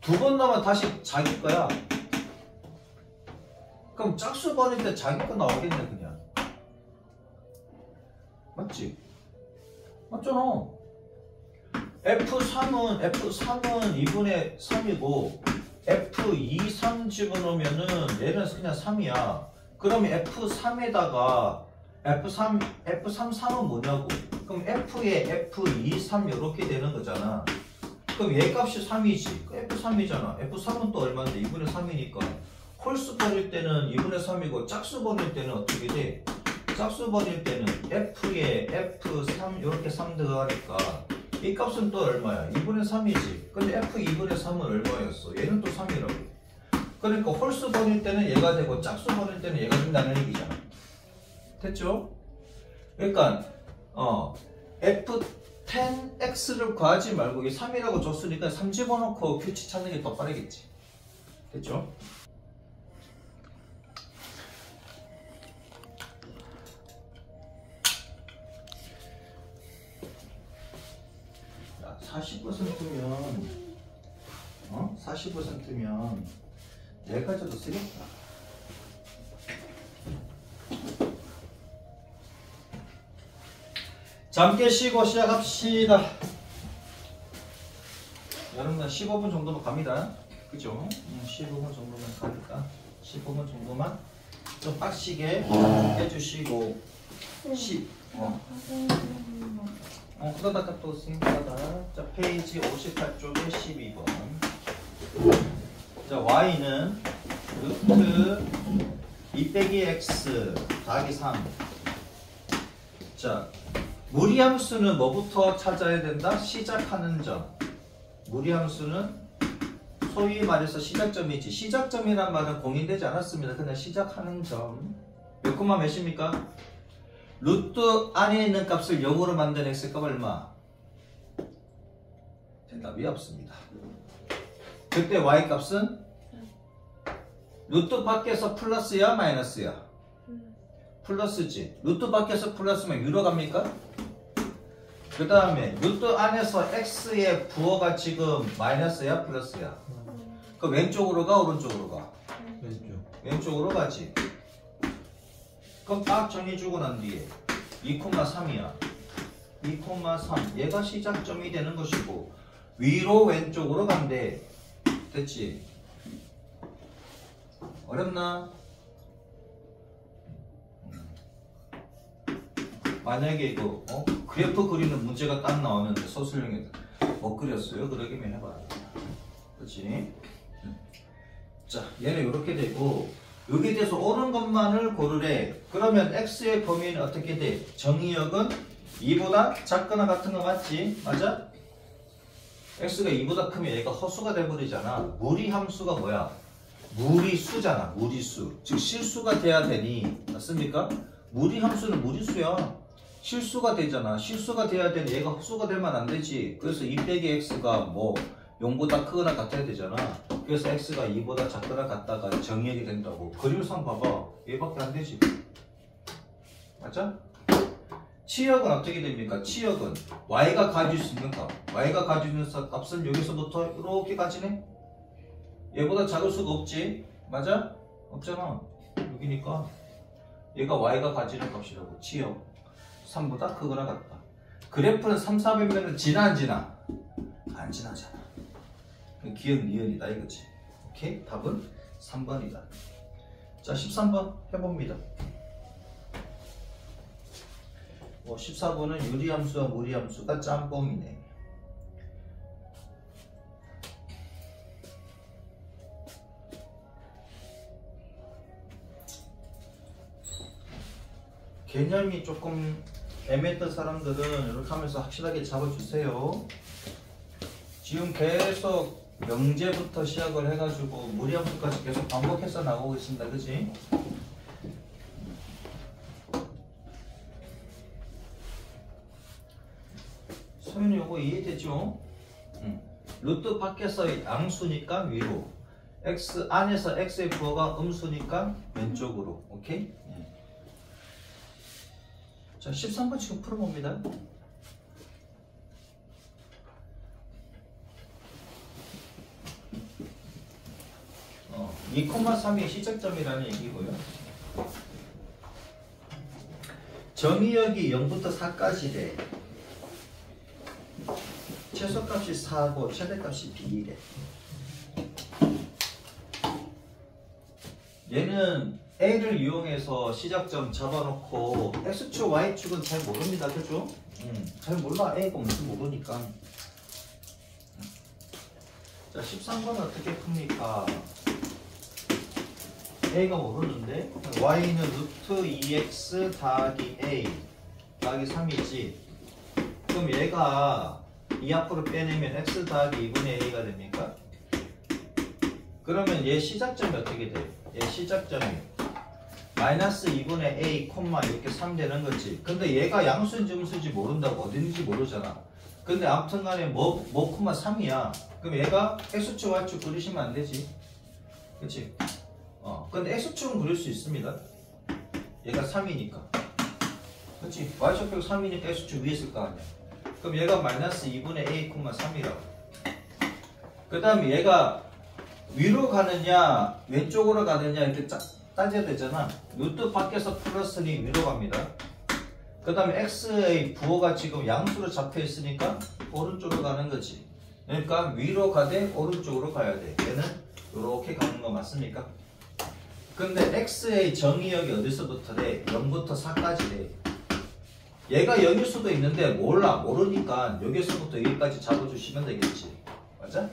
두 번 나오면 다시 자기 거야. 그럼 짝수 버릴 때 자기 거 나오겠네 그냥. 맞지? 맞잖아. F3은 2분의 3이고 F2, 3 집어넣으면은 얘는 그냥 3이야. 그러면 F3에다가 F3, 3은 뭐냐고. 그럼 F에 F2, 3 이렇게 되는 거잖아. 그럼 얘 값이 3이지. F3이잖아. F3은 또 얼마인데? 2분의 3이니까. 홀수 버릴 때는 2분의 3이고 짝수 버릴 때는 어떻게 돼? 짝수 버릴 때는 F에 F3 이렇게 3 들어가니까 이 값은 또 얼마야? 2분의 3이지. 근데 F 2분의 3은 얼마였어? 얘는 또 3이라고. 그러니까 홀수 버릴 때는 얘가 되고 짝수 버릴 때는 얘가 된다는 얘기잖아. 됐죠? 그러니까 F10X를 구하지 말고 이 3이라고 줬으니까 3 집어넣고 규칙 찾는 게 더 빠르겠지. 됐죠? 자, 40%면 40%면 여기까지도 쓰겠다. 잠깐 쉬고 시작합시다. 여러분들 15분 정도만 갑니다. 그죠? 15분 정도만 가니까 15분 정도만 좀 빡시게 해주시고 그러다가 또 생각하다. 자 페이지 58쪽에 12번. 자 y는 루트 2 빼기 x 더하기 3. 자 무리함수는 뭐부터 찾아야 된다? 시작하는 점. 무리함수는 소위 말해서 시작점이지. 시작점이란 말은 공인되지 않았습니다. 그냥 시작하는 점. 몇 콤마 몇입니까? 루트 안에 있는 값을 0으로 만든 x값 얼마? 대답이 없습니다. 그때 y값은 루트 밖에서 플러스야 마이너스야? 플러스지. 루트 밖에서 플러스면 위로 갑니까? 그 다음에 루트 안에서 x의 부호가 지금 마이너스야 플러스야? 그 왼쪽으로 가 오른쪽으로 가? 왼쪽으로 가지. 그럼 딱 정해주고 난 뒤에 2,3이야. 2,3 얘가 시작점이 되는 것이고 위로 왼쪽으로 간대. 됐지? 어렵나? 만약에 이거 그래프 그리는 문제가 딱 나오는데 서술형에 못 그렸어요? 그러기만 해봐. 그렇지? 자 얘는 이렇게 되고 여기에 대해서 옳은 것만을 고르래. 그러면 x의 범위는 어떻게 돼? 정의역은 2보다 작거나 같은 거 맞지? 맞아? x가 2보다 크면 얘가 허수가 돼버리잖아. 무리함수가 뭐야? 무리수잖아. 무리수. 즉 실수가 돼야 되니 맞습니까? 무리함수는 무리수야. 실수가 되잖아. 실수가 돼야 되니 얘가 허수가 되면 안 되지. 그래서 2 빼기 x가 뭐 0보다 크거나 같아야 되잖아. 그래서 x가 2보다 작거나 같다가 정의역이 된다고. 그림상 봐봐. 얘밖에 안 되지. 맞아? 치역은 어떻게 됩니까? 치역은 y가 가질 수 있는 값. y가 가지고 있는 값은 여기서부터 이렇게 가지네? 얘보다 작을 수가 없지. 맞아? 없잖아. 여기니까 얘가 y가 가지는 값이라고. 치역 3보다 크거나 같다. 그래프는 3, 400면은 지나 안 지나? 안 지나잖아. 기억 니은이다 이거지. 오케이? 답은 3번이다. 자, 13번 해봅니다. 14번은 유리함수와 무리함수가 짬뽕이네. 개념이 조금 애매했던 사람들은 이렇게 하면서 확실하게 잡아주세요. 지금 계속 명제부터 시작을 해가지고 무리함수까지 계속 반복해서 나오고 있습니다. 그치? 소연이 요거 이해되죠? 루트 밖에서 양수니까 위로, x 안에서 x의 부호가 음수니까 왼쪽으로. 오케이? 자, 13번 지금 풀어봅니다. 2,3이 시작점이라는 얘기고요. 정의역이 0부터 4까지래. 최소값이 4고 최대값이 B래. 얘는 A를 이용해서 시작점 잡아놓고 X축, Y축은 잘 모릅니다. 그죠? 잘 몰라. A가 뭔지 모르니까. 자, 13번은 어떻게 풉니까? A가 모르는데 Y는 루트 2X 더하기 A 더하기 3이지. 그럼 얘가 2 앞으로 빼내면 X 더하기 2분의 A가 됩니까? 그러면 얘 시작점이 어떻게 돼요? 얘 시작점이 마이너스 2분의 A, 이렇게 3 되는 거지. 근데 얘가 양수인지 음수인지 모른다고. 어딘지 모르잖아. 근데 아무튼 간에 뭐 3이야. 그럼 얘가 X축, Y축 그리시면 안 되지. 그치? 근데 X축은 그릴 수 있습니다. 얘가 3이니까. 그치? Y축 빼고 3이니까 X축 위에 있을 거 아니야. 그럼 얘가 마이너스 2분의 A, 3이라고. 그 다음에 얘가 위로 가느냐 왼쪽으로 가느냐 이렇게 따져야 되잖아. 루트 밖에서 플러스니 위로 갑니다. 그 다음에 x의 부호가 지금 양수로 잡혀 있으니까 오른쪽으로 가는 거지. 그러니까 위로 가되 오른쪽으로 가야 돼. 얘는 이렇게 가는 거 맞습니까? 근데 x의 정의역이 어디서부터래? 0부터 4까지래. 얘가 0일 수도 있는데 모르니까 여기서부터 여기까지 잡아주시면 되겠지. 맞아?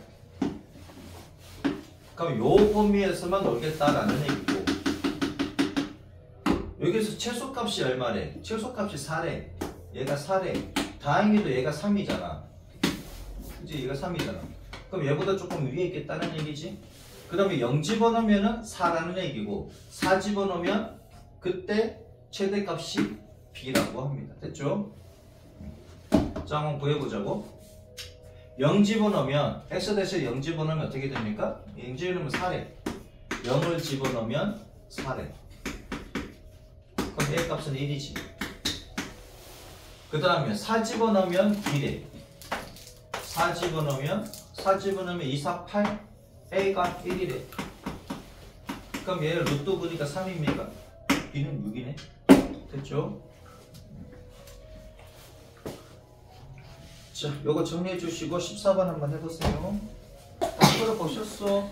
그럼 요 범위에서만 놀겠다라는 얘기고, 여기서 최소값이 얼마래? 최소값이 4래. 얘가 4래. 다행히도 얘가 3이잖아. 그치? 얘가 3이잖아. 그럼 얘보다 조금 위에 있겠다는 얘기지? 그 다음에 0 집어넣으면 4라는 얘기고, 4 집어넣으면 그때 최대값이 B라고 합니다. 됐죠? 자, 한번 구해보자고. 0 집어넣으면 x 대신 0 집어넣으면 어떻게 됩니까? 0 집어넣으면 4래. 0을 집어넣으면 4래. 그럼 A 값은 1이지. 그 다음에 4 집어넣으면 B래. 4 집어넣으면 2, 4, 8 A가 1이래. 그럼 얘를 루트 보니까 3입니까? B는 6이네. 됐죠? 자, 요거 정리해 주시고 14번 한번 해보세요. 안 풀어보셨어?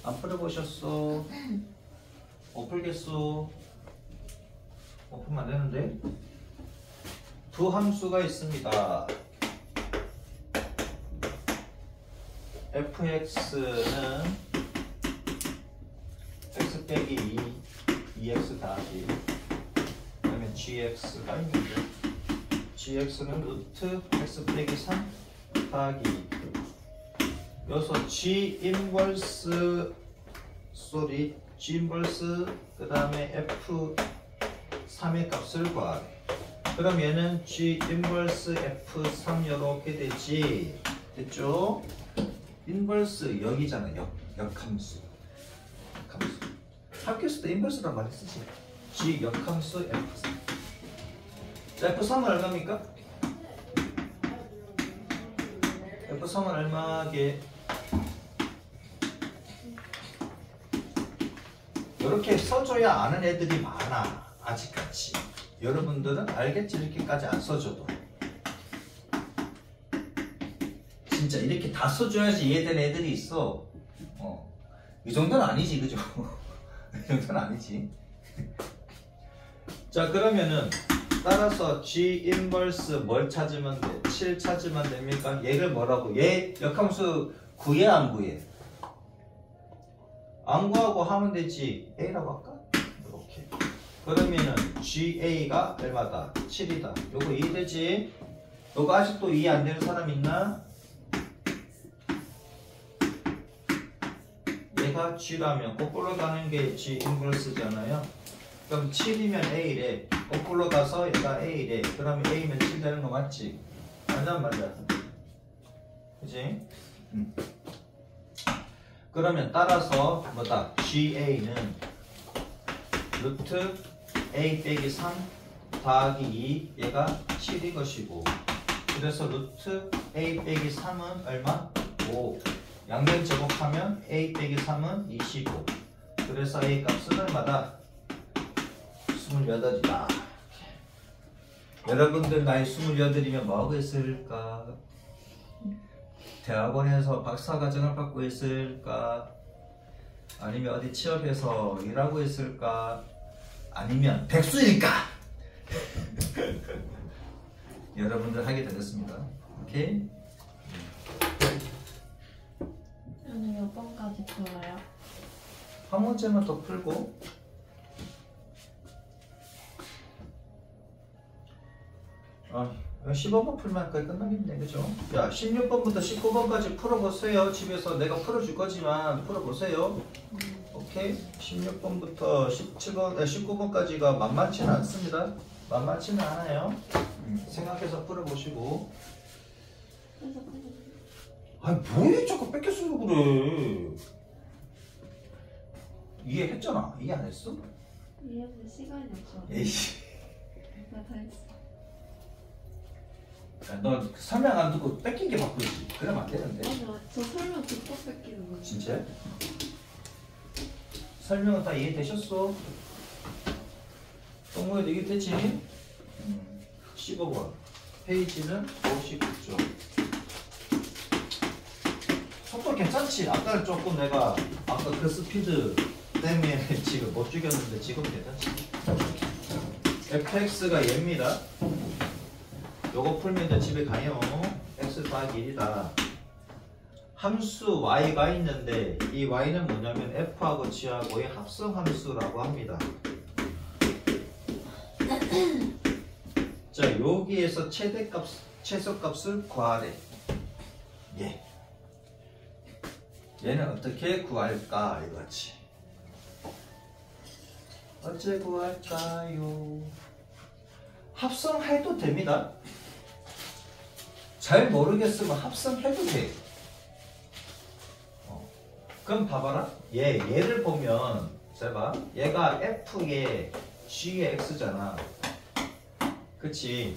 안 풀어보셨어? 못 풀겠어? 못 풀면 안 되는데? 두 함수가 있습니다. fx는 x 빼기 2x 더하기, 그 다음에 gx가 있는데 gx는 루트 x 빼기 3 더하기, 여기서 g 인버스 그 다음에 f3의 값을 구하래. 그럼 얘는 g 인버스 f3 이렇게 되지. 됐죠? 인버스 역이잖아. 역함수. 학교에서도 인버스란 말을 쓰지. g 역함수 f3. 자, f3은 얼마입니까? f3은 얼마게? 이렇게 써줘야 아는 애들이 많아. 아직까지. 여러분들은 알겠지? 이렇게까지 안 써줘도. 진짜 이렇게 다 써줘야지 이해되는 애들이 있어. 이 정도는 아니지, 그죠? 이 정도는 아니지. 자, 그러면은 따라서 G 인버스 뭘 찾으면 돼? 7 찾으면 됩니까? 얘를 뭐라고? 얘 역함수 구해 안 구해? 안 구하고 하면 되지. A라고 할까? 이렇게. 그러면은 GA가 얼마다? 7이다. 요거 이해되지? 요거 아직도 이해 안 되는 사람 있나? 얘가 G라면 거꾸로 가는 게 G 인버스잖아요. 그럼 7이면 A래. 거꾸로 가서 얘가 A래. 그러면 A면 7 되는 거 맞지? 맞아 안 맞아? 그치? 그러면 따라서 뭐다? GA는 루트 A 빼기 3 더하기 2 얘가 7이 것이고, 그래서 루트 A 빼기 3은 얼마? 5. 양변 제곱하면 A 빼기 3은 25. 그래서 A 값은 얼마다? 28이다. 여러분들 나이 28이면 뭐하고 있을까? 대학원에서 박사과정을 받고 있을까? 아니면 어디 취업해서 일하고 있을까? 아니면 백수일까? 여러분들 하게 되겠습니다. 오케이? 오늘 몇 번까지 풀어요? 한 문제만 더 풀고 아, 15번 풀면 거의 끝나겠네, 그죠? 야, 16번부터 19번까지 풀어보세요. 집에서 내가 풀어줄 거지만 풀어보세요. 오케이? 16번부터 17번, 19번까지가 만만치는 않습니다. 만만치는 않아요. 생각해서 풀어보시고. 아니, 뭐해? 자꾸 뺏겼으면 그래. 이해했잖아. 이해 안 했어? 이해하는 시간이 없어. 에이씨. 나 다 했어. 야, 너 설명 안 듣고 뺏긴 게 바꾸지. 그러면 안 되는데. 아니, 저 설명 듣고 뺏기는 거지. 진짜? 설명은 다 이해되셨어? 동무에도 이해되지? 15번 페이지는 59쪽. 속도 괜찮지? 아까는 조금 내가 아까 그 스피드 때문에 지금 못 죽였는데 지금 괜찮지? fx가 얘입니다. 요거 풀면 이제 집에 가요. x 더하기 1이다. 함수 y가 있는데 이 y는 뭐냐면 f하고 g하고의 합성함수라고 합니다. 자, 여기에서 최대값, 최소값을 구하래. 예. 얘는 어떻게 구할까 이거지. 어째 구할까요? 합성해도 됩니다. 잘 모르겠으면 합성해도 돼. 그럼 봐봐라. 얘를 보면, 잘 봐. 얘가 F의 G의 X잖아. 그치?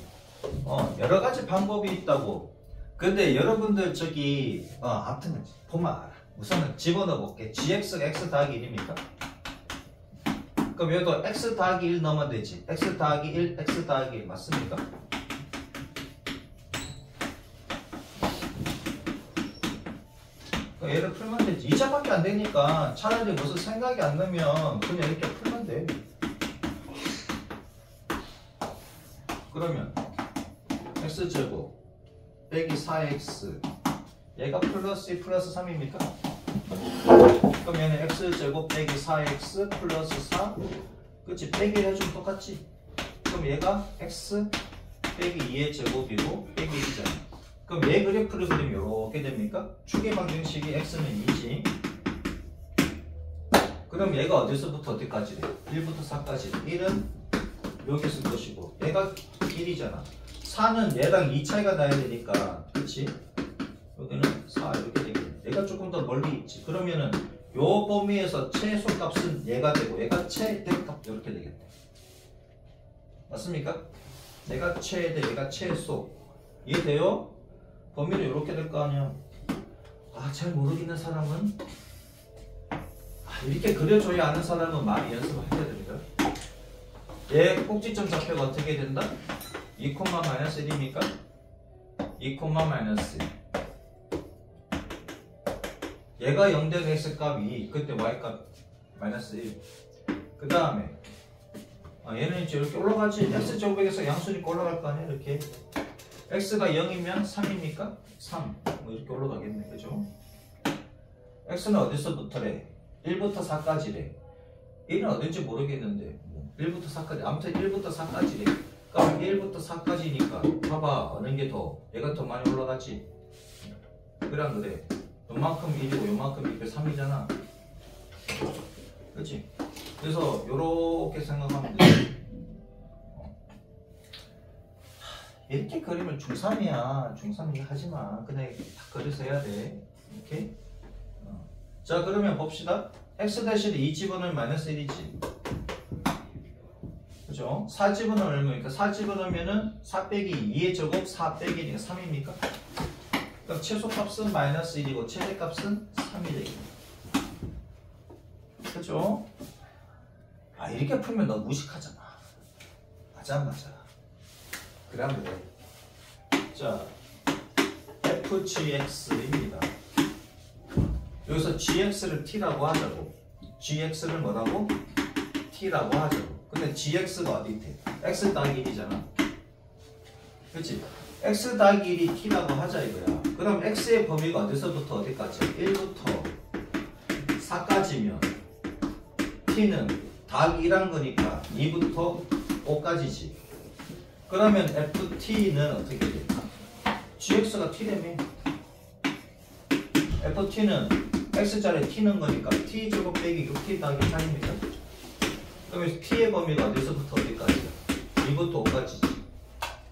여러 가지 방법이 있다고. 근데 여러분들 저기, 아무튼, 보면 알아. 우선은 집어넣어 볼게. GX가 X 더하기 1입니까? 그럼 여기도 X 더하기 1 넣으면 되지. X 더하기 1, X 더하기 1 맞습니까? 얘를 풀면 되지. 2차밖에 안 되니까 차라리 무슨 생각이 안 나면 그냥 이렇게 풀면 돼. 그러면 x제곱 빼기 4x 얘가 플러스 2 플러스 3입니까? 그럼 얘는 x제곱 빼기 4x 플러스 4 그치? 빼기를 해주면 똑같지? 그럼 얘가 x 빼기 2의 제곱이고 빼기 1이잖아. 그럼 얘 그래프를 그리면 이렇게 됩니까? 축의 방정식이 x는 2지. 그럼 얘가 어디서부터 어디까지 돼? 1부터 4까지. 1은 여기 있을 것이고 얘가 1이잖아. 4는 얘랑 2 차이가 나야 되니까 그치? 여기는 4 이렇게 되겠네. 얘가 조금 더 멀리 있지. 그러면은 요 범위에서 최소값은 얘가 되고 얘가 최대값 이렇게 되겠네. 맞습니까? 얘가 최대, 얘가 최소. 이해돼요? 범위를 이렇게 될 거 아니야. 잘 모르겠는 사람은 이렇게 그려줘야 아는 사람은 많이 연습을 해야 됩니다. 얘 꼭지점 좌표가 어떻게 된다? 2, 마이너스 1입니까? 2, 마이너스 1. 얘가 0된 x값이 그때 y값 마이너스 1. 그 다음에 얘는 이제 이렇게 올라가지. x제곱에서 양수니까 올라갈 거 아니야 이렇게. x가 0이면 3입니까? 3. 뭐 이렇게 올라가겠네. 그죠? x는 어디서부터래? 1부터 4까지래. 1은 어딘지 모르겠는데 1부터 4까지. 아무튼 1부터 4까지래. 그럼 1부터 4까지니까 봐봐. 어느 게 더? 얘가 더 많이 올라가지? 그래 안 그래? 요만큼 1이고 요만큼 2가 3이잖아. 그렇지? 그래서 요렇게 생각하면 돼. 이렇게 그리면 중3이야. 중3 하지마. 그냥 딱 그려서 해야 돼. 이렇게. 자 그러면 봅시다. x 대신에 2 집어넣으면 마이너스 1이지. 그죠? 4 집어넣으면 얼마입니까? 4 집어넣으면은 4 빼기 2의 제곱 4 빼기 1이니까 3입니까? 그럼 최소값은 마이너스 1이고 최대값은 3이 되겠네. 그죠? 이렇게 풀면 너 무식하잖아. 맞아. 그래 안 그래? 자 fgx입니다. 여기서 gx를 t라고 하자고. gx를 뭐라고? t라고 하자고. 근데 gx가 어디 있대? x 더하기 1이잖아. 그치? x 더하기 1이 t라고 하자 이거야. 그럼 x의 범위가 어디서부터 어디까지? 1부터 4까지면 t는 더하기 1한 거니까 2부터 5까지지. 그러면 ft는 어떻게 돼? gx가 t라며. ft는 x자리에 t는 거니까 t제곱 빼기 6t 더하기 4입니다. 그러면 t의 범위가 어디서부터 어디까지야? 2부터 5까지지.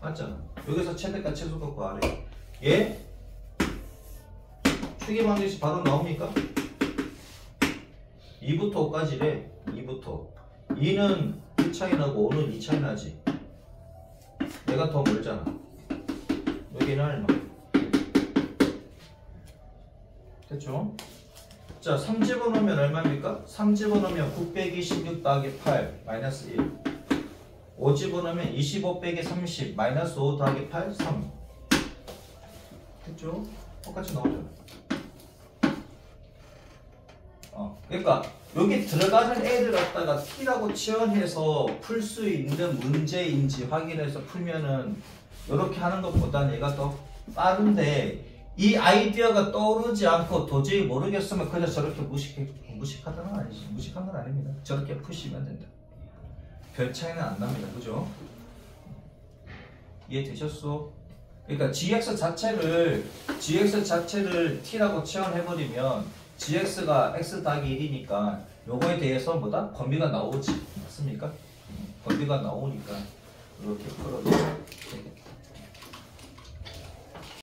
맞잖아. 여기서 최대값 최소값 구하래. 얘 추계 방정식 바로 나옵니까? 2부터 5까지래. 2부터 2는 1 차이 나고 5는 2 차이 나지. 얘가 더 멀잖아. 여기는 얼마? 됐죠? 자, 3 집어넣으면 얼마입니까? 3 집어넣으면 9 빼기 16 더하기 8 마이너스 1. 5 집어넣으면 25 빼기 30 마이너스 5 더하기 8 3. 됐죠? 똑같이 나오잖아. 그러니까 여기 들어가는 애를 갖다가 t라고 치환해서 풀 수 있는 문제인지 확인해서 풀면은 이렇게 하는 것보다는 얘가 더 빠른데, 이 아이디어가 떠오르지 않고 도저히 모르겠으면 그냥 저렇게 무식하다는 건 아니지. 무식한 건 아닙니다. 저렇게 푸시면 된다. 별 차이는 안 납니다. 그죠? 이해되셨어? 그러니까 gx 자체를 t라고 치환해버리면 gx가 x 더하기 1이니까 요거에 대해서 뭐다? 범위가 나오지. 맞습니까? 범위가 나오니까 이렇게 풀어도